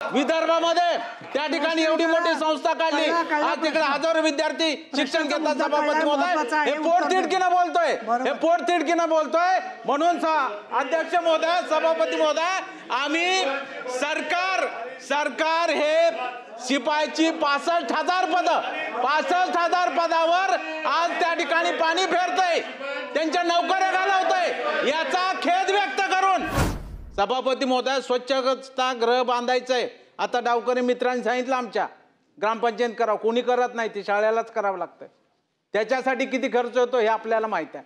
विदर्भामध्ये त्या ठिकाणी एवढी मोठी संस्था काढली, आज तिकडे हजारो विद्यार्थी शिक्षण घेतात। सभापती महोदय हे पोटतिडकीने बोलतोय म्हणून अध्यक्ष महोदय, सभापती महोदय, आम्ही सरकार हे शिपाईची 65,000 पद, 65,000 पदावर आज त्या ठिकाणी पाणी फेरतय, त्यांच्या नोकऱ्या घालवतय, याचा खेद व्यक्त करून सभापती महोदय स्वच्छता गृह बांधायचंय। आता डावकरी मित्रांनी सांगितलं आमच्या ग्रामपंचायत करावं, कोणी करत नाही, ती शाळेलाच करावं लागतं। त्याच्यासाठी किती खर्च होतो हे आपल्याला माहित आहे।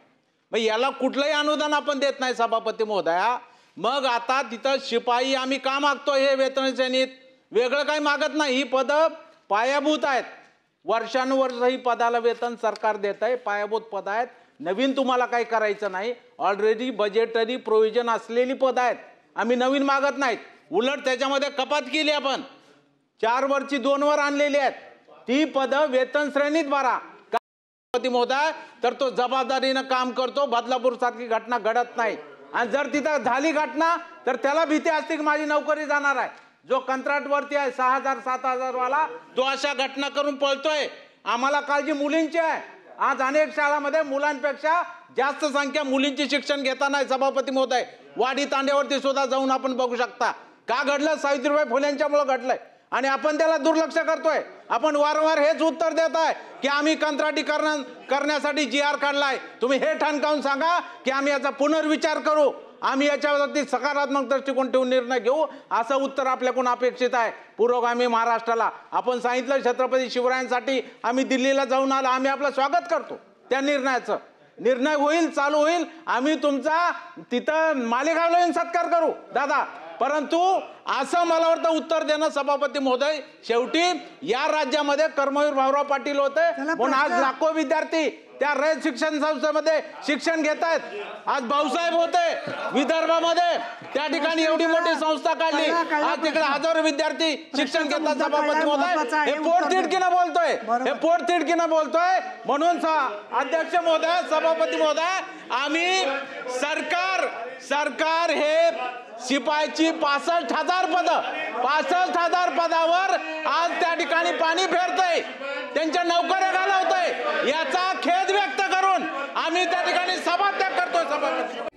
मग याला कुठलंही अनुदान आपण देत नाही सभापती महोदया। मग आता तिथं शिपाई आम्ही का मागतो, हे वेतन श्रेणीत वेगळं काही मागत नाही, ही पद पायाभूत आहेत, वर्षानुवर्ष ही पदाला वेतन सरकार देत आहे, पायाभूत पद आहेत, नवीन तुम्हाला काही करायचं नाही, ऑलरेडी बजेटरी प्रोव्हिजन असलेली पद आहेत, आम्ही नवीन मागत नाहीत। उलट त्याच्यामध्ये कपात केली, आपण 4 वरची 2 वर आणलेली आहेत, ती पद वेतन श्रेणीत भरा सभापती महोदय, तर तो जबाबदारीने काम करतो, बदलापूर सारखी घटना घडत नाही। आणि जर तिथं झाली घटना तर त्याला भीती असते की माझी नोकरी जाणार आहे। जो कंत्राटवरती आहे 6,000 7,000 वाला, तो अशा घटना करून पळतोय। आम्हाला काळजी मुलींची आहे, आज अनेक शाळांमध्ये मुलांपेक्षा जास्त संख्या मुलींची शिक्षण घेताना आहे सभापती महोदय। वाडी तांड्यावरती सुद्धा जाऊन आपण बघू शकता, का घडलं, सावित्रीबाई फुलेंच्यामुळे घडलंय आणि आपण त्याला दुर्लक्ष करतोय। आपण वारंवार हेच उत्तर देत आहे की आम्ही कंत्राटीकरण करण्यासाठी GR काढलाय, तुम्ही हे ठणकावून सांगा की आम्ही याचा पुनर्विचार करू, आम्ही याच्यावरती सकारात्मक दृष्टिकोन ठेवून निर्णय घेऊ, असं उत्तर आपल्याकडून अपेक्षित आहे पुरोगामी महाराष्ट्राला। आपण सांगितलं छत्रपती शिवरायांसाठी आम्ही दिल्लीला जाऊन आलो, आम्ही आपलं स्वागत करतो त्या निर्णयाचं, निर्णय होईल, चालू होईल, आम्ही तुमचा तिथं मालेगावला येऊन सत्कार करू दादा। परंतु असं मला वाटतं उत्तर देणं सभापती महोदय, शेवटी या राज्यामध्ये कर्मवीर भाऊराव पाटील होते म्हणून आज लाखो विद्यार्थी त्या रयत शिक्षण संस्थेमध्ये शिक्षण घेत आहेत। आज भाऊसाहेब होते विदर्भामध्ये, त्या ठिकाणी एवढी मोठी संस्था काढली, आज तिकडे हजारो विद्यार्थी शिक्षण घेतात। सभापती महोदय हे पोटतिडकीने बोलतोय म्हणून अध्यक्ष महोदय, सभापती महोदय, आम्ही सरकार हे शिपाईची 65,000 पद, 65,000 पदावर आज त्या ठिकाणी पाणी फेरतय, त्यांच्या नोकऱ्या घालवतय, याचा खेद व्यक्त करून आम्ही त्या ठिकाणी सभात्याग करतोय सभापती।